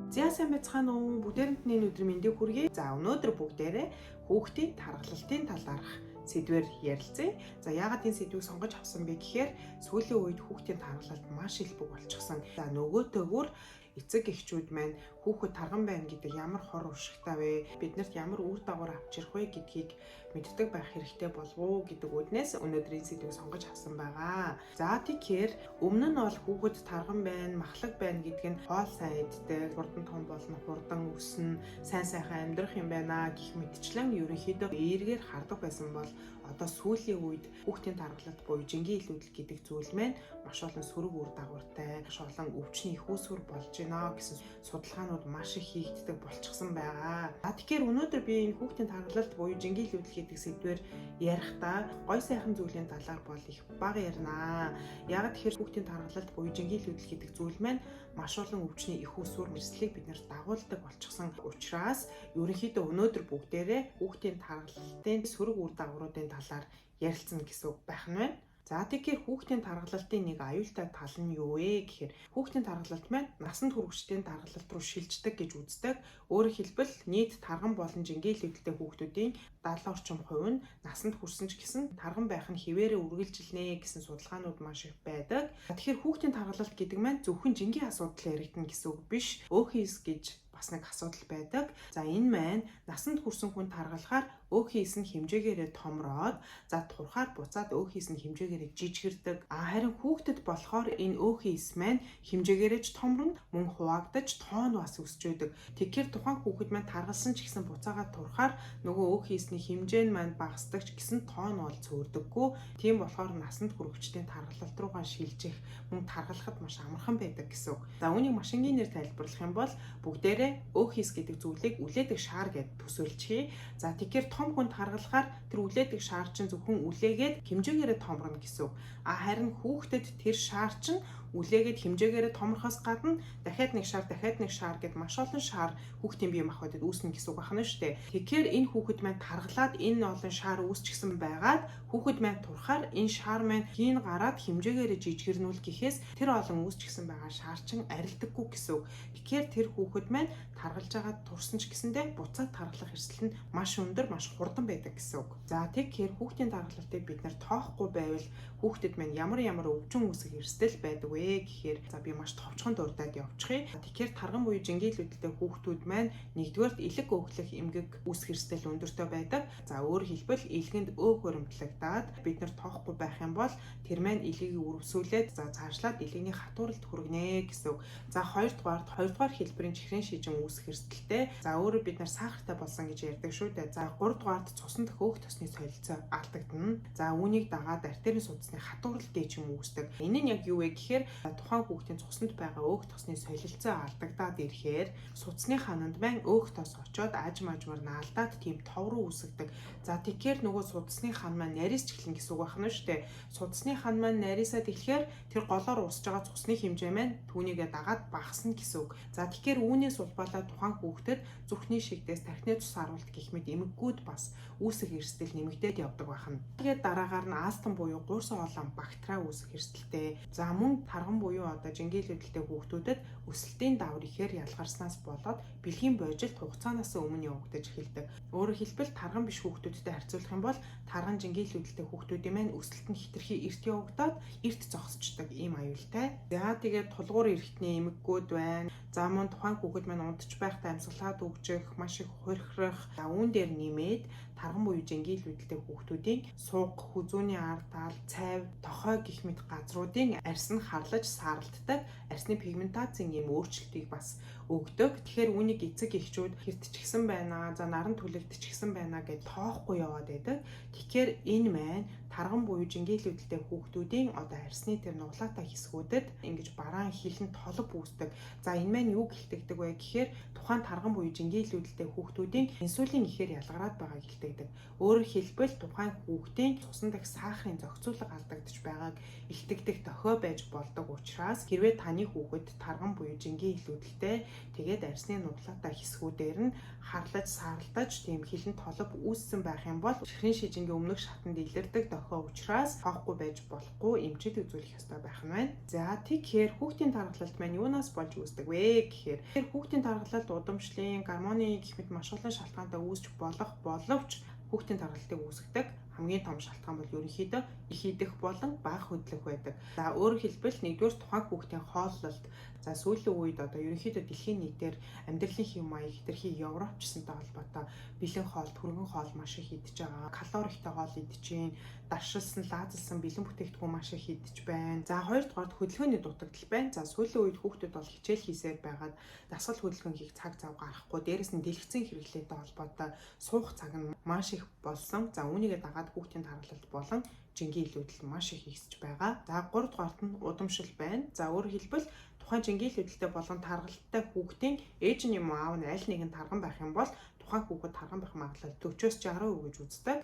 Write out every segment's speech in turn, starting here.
За сайн байцгаана уу? Бүгдээрнтний өдөр мэндийг хүргэе. За өнөөдөр бүгдээрээ хүүхдийн тархалтын талаарх сэдвээр ярилцъя. За яагаад энэ сэдвийг сонгож авсан бэ гэхээр сүүлийн үед хүүхдийн тархалт маш их бүх болчихсон. За нөгөөтэйгүр эцэг эхчүүд маань хүүхэд тарган байна гэдэг ямар хор уршигтай вэ? Биднэрт ямар үр дагавар авчрах вэ гэдгийг мэддэг байх хэрэгтэй болов уу гэдэг үднээс өнөөдөр энэ сэдвийг сонгож авсан байгаа. За тэгэхээр өмнө нь бол хүүхэд тарган байна, махлаг байна гэдг нь хоол сайн иддэг, хурдан том болно, хурдан өснө, сайн сайхан амьдрах юм байна гэх мэтчлэн ерөнхийдөө эргээр хардаг байсан бол одоо сүүлийн үед хүүхдийн тархалт буюу жингийн илүүдэл гэдэг зүйл маань маш олон сөрөг үр дагавартай, маш олон өвчний их үүсвэр болж байна гэсэн судалгаанууд маш их хийгддэг болчихсон байгаа. Тэгэхээр өнөөдөр би энэ хүүхдийн тархалт буюу жингийн илүүдэл гэдэг сэдвээр ярихдаа гой сайхан зүйлийн талаар бол их бага ярина. Яг тэгэхээр хүүхдийн тархалт буюу жингийн илүүдэл гэдэг зүйл маань маш олон өвчний их үүсвэр нэрслийг бид нэр дагуулдаг болчихсон учраас ерөнхийдөө өнөөдөр бүгдээрээ хүүхдийн тархалтын сөрөг үр дагавруудын талаар ярилцсан гэсэн үг байх нь байна. За тэгэхээр хүүхдийн тархалтын нэг аюултай тал нь юу вэ гэхээр хүүхдийн тархалт маань насанд хүрэгчдийн тархалт руу шилждэг гэж үздэг. Өөрөөр хэлбэл нийт тарган болон жингийн илүүдэлтэй хүүхдүүдийн 70 орчим хувь нь насанд хүрсэн ч гэсэн тарган байх нь хിവэрэ үргэлжилнэ гэсэн судалгаанууд маш их байдаг. Тэгэхээр хүүхдийн тархалт гэдэг маань зөвхөн жингийн асуудал яригдана гэсэн үг биш. Өөхийс гэж бас нэг асуудал байдаг. За энэ маань насанд хүрсэн хүн таргалахаар өөхийс нь хэмжээгээрээ томроод за турхаар буцаад өөхийс нь хэмжээгээрээ жижигэрдэг. Харин хүүхдэд болохоор энэ өөхийс маань хэмжээгээрээ ч томрно, мөн хуваагдаж тоон бас өсч байдаг. Тэгэхээр тухайн хүүхэд маань таргалсан ч гэсэн буцаагаад турхаар нөгөө өөхийсний хэмжээ нь маань багасдаг ч гэсэн тоон бол цөөрдөггүй. Тийм болохоор насанд хүрэгчдийн таргалалт руугаа шилжих, мөн таргалахад маш амархан байдаг гэсэн үг. За үүнийг маш энгийнээр тайлбарлах юм бол бүгдээрээ өөхийс гэдэг зүйлийг үлээдэг шаар гэж төсөөлчихье. За тэгэхээр том хүн таргалахаар тэр үлээдэг шаар чинь зөвхөн үлээгээд хэмжээгээрээ томорно гэсэн үг. Харин хүүхдэд тэр шаар чинь үлээгээд хэмжээгээрээ томрохоос гадна дахиад нэг шаар гэд маш олон шаар хүүхдийн бие махбодод үүснэ гэсэн үг байна шүү дээ. Тэгэхээр энэ хүүхэд маань таргалаад энэ олон шаар үүсчихсэн байгаад хүүхэд маань турхаар энэ шаар маань хийн гараад хэмжээгээрээ жижигэрнүүл гэхээс тэр олон үүсчихсэн байгаа шаар чинь арилдаггүй гэсэн үг. Тэгэхээр тэр хүүхэд маань таргалж агаад турсан ч гэсэндээ буцаад таргалах эрсдэл нь маш өндөр, маш хурдан байдаг гэсэн үг. За тэгэхээр хүүхдийн таргалалтыг бид нэр тоохгүй байвал хүүхдэд маань ямар өвчин үүсэх эрсдэл байдаг вэ гэхээр за би маш товчхон дурдаад явчихъя. Тэгэхээр тарган буюу жингийн илүүдэлтэй хүүхдүүд маань нэгдүгээрт элэг өөхлөх эмгэг үүсэх эрсдэл өндөртэй байдаг. За өөрөөр хэлбэл элгэнд өөх баримтлагдаад бид нар тоохгүй байх юм бол тэр маань элгийг үрвсүүлээд за цаашлаад элэгний хатууралд хүргэнэ гэсэн үг. За хоёрдугаар хэлбэрийн чихрийн шижин үүсэх эрсдэлтэй. За өөрөөр бид нар сахартай болсон гэж ярьдаг шүү дээ. За гуравдугаарт цусан дэх өөх тосны солилцоо алдагдана. За үүнийг дагаад артерийн судасны хатуурал дээчим үүсдэг. Энэ нь яг юу вэ гэхээр тухайн хүүхдийн цуснд байгаа өөх тосны солилцоо алдагдаад ирэхээр судасны хананд маань өөх тос очоод аж мажмар наалдаад тийм тов руу үүсгдэг. За тэгэхээр нөгөө судасны хан маань нарийс чихлэн гэсэн үг байна шүү дээ. Судасны хан маань нарийсаад эхлэхээр тэр голоор уусж байгаа цусны хэмжээ маань түүнийгээ дагаад багасна гэсэн үг. За тэгэхээр үүнээс улбалаад тухайн хүүхдэд зүрхний шигдээс тархины цус харуулт гэх мэт эмэггүүд бас үүсэх эрсдэл нэмэгдээд явдаг байна. Тэгээд дараагаар нь астм буюу гуурсан олон бактери үүсэх эрсдэлтэй. За мөн тарган буюу одоо жингийн илүүдэлтэй хүүхдүүдэд өсөлтийн давар ихээр ялгарснаас болоод бэлгийн божилт хугацаанаас өмнө явагдаж эхэлдэг. Өөрөөр хэлбэл тарган биш хүүхдүүдтэй харьцуулах юм бол тарган жингийн илүүдэлтэй хүүхдүүдийн маань өсөлт нь хитрхи эрт явагдаад эрт зогсчдаг ийм аюултай. За тэгээд тулгуур эрхтний эмэггүүд байна. За мөн тухайн хүүхэд маань унтж байхдаа амьсгалаад өгжих, маш их хурхирах, үүн дээр нэмээд тарган буюу жингийн илүүдэлтэй хүүхдүүдийн суг, хүзүүний ар тал, цайв, тохой гэх мэт газруудын арьс нь харлаж сааралддаг, арьсны пигментацийн ийм өөрчлөлтийг бас өгдөг. Тэгэхээр үүнийг эцэг эхчүүд хэртчихсэн байна, за наран түлэгдчихсэн байна гэж тоохгүй яваад байдаг. Тэгэхээр энэ маань тарган буюу жингийн илүүдэлтэй хүүхдүүдийн одоо арьсны тэр нуглаатай хэсгүүдэд ингэж бараан хилэн толб үүсдэг. За энэ маань юу гэлтэгдэг вэ гэхээр тухайн тарган буюу жингийн илүүдэлтэй хүүхдүүдийн инсулин ихээр ялгараад байгааг илтгэдэг. Өөрөөр хэлбэл тухайн хүүхдийн цусан дэх сахарын зохицуулга алдагдаж байгааг илтгэдэг тохио байж болдог учраас хэрвээ таны хүүхэд тарган буюу жингийн илүүдэлтэй тэгээд арсны нуглаатай хэсгүүдээр нь харлаж саралдаж тийм хилэн толб үүссэн байх юм бол чихрийн шижингийн өмнөх шатанд илэрдэг дохио учраас хоохгүй байж болохгүй эмчит үзүүлэх ёстой байх нь байна. За тэгэхээр хүүхдийн тархалт маань юунаас болж үүсдэг вэ гэхээр хүүхдийн тархалт удамшлын, гормоны гэх мэт маш олон шалтгаантай үүсч болох боловч хүүхдийн тархалтыг үүсгдэг хамгийн том шалтгаан бол ерөнхийдөө их идэх болон бага хөдлөх байдаг. За өөрөөр хэлбэл нэгдүгээр тухайн хүүхдийн хооллолт за сүүлийн үед одоо ерөнхийдөө дэлхийн нийтээр амьдралын хэв маяг хэтэрхий Европчсантай холбоотой бэлэн хоол, түргэн хоол маш их идэж байгаа. Калорихтай хоол идэж байна. Даршилсан, лаазалсан бэлэн бүтээгдэхүүн маш их идэж байна. За хоёрдугаар хөдөлгөөний дутагдал байна. За сүүлийн үед хүүхдүүд бол хичээл хийсээр байгаад дасгал хөдөлгөөн хийх цаг зав гарахгүй. Дээрэс нь дэлгэцэн хэрэглээтэй холбоотой суух цаг нь маш их болсон. За үүнийгээ дагаад хүүхдийн тархалт болон жингийн илүүдэл маш их ихсэж байгаа. За 3 дугаарт нь удамшил байна. За өөрөөр хэлбэл тухайн жингийн илүүдэлтэй болон тархалттай хүүхдийн ээж нь юм аав нь аль нэг нь тарган байх юм бол тухайн хүүхэд тарган байх магадлал 40-60% гэж үздэг.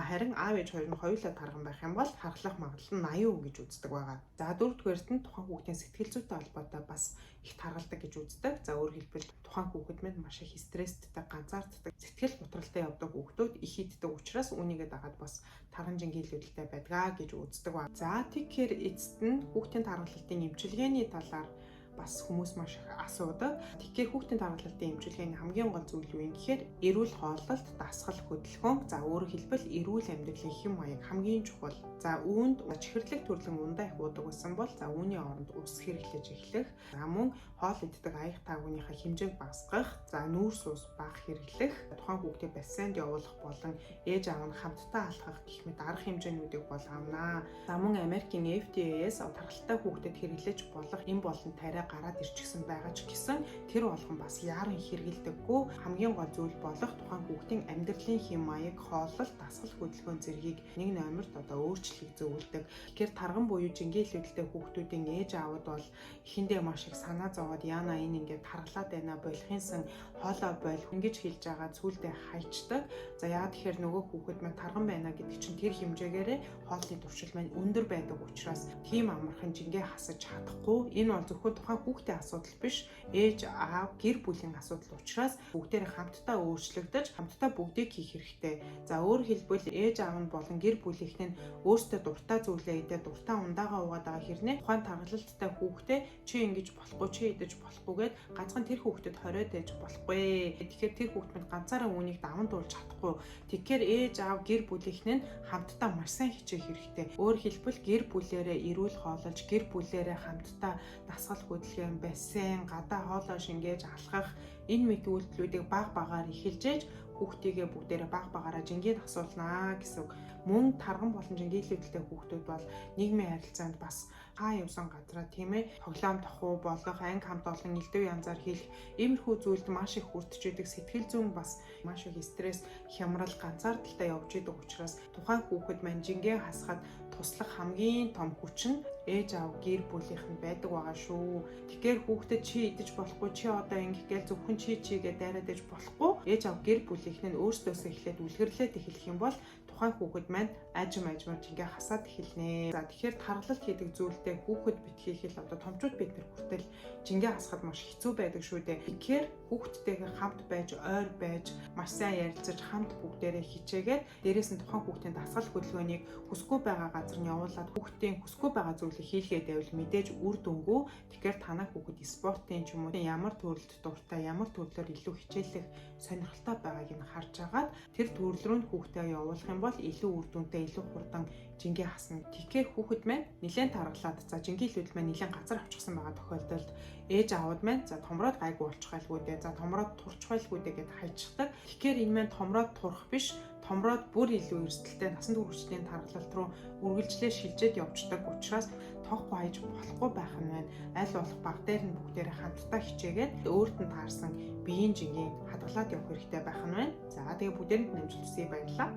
Харин аав ээж хоёр нь хоёулаа тарган байх юм бол тархлах магадлал нь 80% гэж үздэг байгаа. За 4-дүгээрт нь тухайн хүүхдийн сэтгэл зүйтэй холбоотой бас их таргалдаг гэж үздэг. За өөрөөр хэлбэл тухайн хүүхэд маань маш их стресстэй, ганцаарддаг, сэтгэл готролтой явдаг хүүхдүүд их иддэг учраас үүнийгээ дагаад бас тарган жингийн илүүдэлтэй байдгаа гэж үздэг ба. За тэгэхээр эцэст нь хүүхдийн тархалтын эмчилгээний талаар бас хүмүүс маш их асуудаг. Тэгэхээр хүүхдийн тархалтын эмчилгээний хамгийн гол зүйл юу юм гэхээр эрүүл хооллолт, дасгал хөдөлгөөн, за өөрөөр хэлбэл эрүүл амьдралын хэм маяг хамгийн чухал. За үүнд чихэрлэг төрлийн ундаа их уудаг байсан бол за үүний оронд ус хэрэглэж эхлэх, за мөн хоол иддэг аяг таагууныхаа хэмжээг багасгах, за нүүрс ус бага хэрэглэх, тухайн хүүхдээ бассейнд явуулах болон ээж аав нь хамтдаа алхах гэх мэт арга хэмжээнүүдийг бол авнаа. За мөн Америкийн FDA-с тархалтай хүүхдэд хэрэглэж болох эм болон тариа гараад ирчихсэн байгаа ч гэсэн тэр болгон бас яаран хэрэгэлдэггүй. Хамгийн гол зүйл болох тухайн хүүхдийн амьдралын хэм маяг, хооллолт, дасгал хөдөлгөөн зэргийг нэг номерт одоо өөрчлөлийг зөвлөдөг. Тэгэхээр тарган буюу жингийн илүүдэлтэй хүүхдүүдийн ээж аавд бол эхэндээ маш их санаа зовоод яана энэ ингээд тархлаад байна болохынсан хоолоо бойл ингэж хэлж байгаа зүйлдээ хайчдаг. За яа тэгэхээр нөгөө хүүхэд маань тарган байна гэдэг чинь тэр хэмжээгээрээ хоолны туршил маань өндөр байдаг учраас тийм амархан жингээ хасаж чадахгүй. Энэ бол зөвхөн тухайн хүүхдийн асуудал биш, ээж аав гэр бүлийн асуудал учраас бүгдээрээ хамтдаа өөрчлөгдөж хамтдаа бүгдийг хийх хэрэгтэй. За өөрөөр хэлбэл ээж аав нь болон гэр бүлийнх нь өөртөө дуртай зүйлээ идэ дуртай ундаагаа уугаад байгаа хэрнээ тухайн тархалттай хүүхдээ чи ингэж болохгүй, чи идэж болохгүйгээд ганцхан тэр хүүхдэд хориод ээж болохгүй. Тэгэхээр тэр хүүхд минь ганцаараа үүнийг даван туулж чадахгүй. Тэгэхээр ээж аав гэр бүлийнх нь хамтдаа маш сайн хичээх хэрэгтэй. Өөрөөр хэлбэл гэр бүлээрээ эрүүл хооллож, гэр бүлээрээ хамтдаа дасгал хөдөлгөөн, бассейн, гадаа хоолой шингээж алхах энэ мэт үйлдэлүүдийг баг багаар эхэлжээж хүүхдийгээ бүгдээрээ баг багаараа жингээд асуулнаа гэсэн үг. Мөн тарган болон жингийн илүүдэлтэй хүүхдүүд бол нийгмийн харилцаанд бас хаа явсан газраа тийм ээ тоглоом тохуу болох, анги хамт олон элдв янзаар хэлэх иймэрхүү зүйлд маш их хүртэж идэг, сэтгэл зүйн бас маш их стресс, хямрал, ганцаардалтай явж идэг учраас тухайн хүүхэд маань жингээ хасахад туслах хамгийн том хүч нь ээж аав гэр бүлийнх нь байдаг байгаа шүү. Тэгэхээр хүүхдэд чи идэж болохгүй, чи одоо ингэх гээл зөвхөн чигээ дайраад ээж болохгүй. Ээж аав гэр бүлийнх нь өөрсдөөсөө эхлээд үлгэрлээд эхлэх юм бол тухайн хүүхэд маань ажмаар жингээ хасаад эхэлнэ. За тэгэхээр тархалт хийдэг зүйлдээ хүүхэд битгий хэл одоо томчууд бид нар хүртэл жингээ хасахад маш хэцүү байдаг шүү дээ. Тэгэхээр хүүхдтэйгээ хамт байж, ойр байж, маш сайн ярилцаж хамт бүгдээрээ хичээгээд дээрээс нь тухайн хүүхдийн дасгал хөдөлгөөнийг хүсгүй байгаа газар нь явуулаад хүүхдийн хүсгүй байгаа зүйлийг хийлгээд байвал мэдээж үр дүнгүй. Тэгэхээр танай хүүхэд спортын ч юм уу ямар төрөлд дуртай, ямар төрлөөр илүү хичээлэх сонирхолтой байгааг нь харж агаад тэр төрөл рүү хүүхдээ явуулах юм бол илүү үр дүнтэй, илүү хурдан жингээ хасна. Тэгэхээр хүүхэд маань нэлээд таргалаад за жингийн илүүдэл маань нэлээд газар авчихсан байгаа тохиолдолд ээж аауд маань за томроод гайгүй болчих байлгүй дээ, за томроод турчих байлгүй дээ гэд хайчдаг. Тэгэхээр энэ маань томроод турах биш, томроод бүр илүү эрсдэлтэй насан туршидын тархалт руу үргэлжлээ шилжээд явждаг учраас тоохгүй хайж болохгүй байх нь байна. Аль болох баг дээр нь бүгдээрээ хамтдаа хичээгээд өөрт нь таарсан биеийн жингийн хадгалаад явах хэрэгтэй байх нь байна. За тэгээ бүгдээрэнд нэмжлэсэй баярлалаа.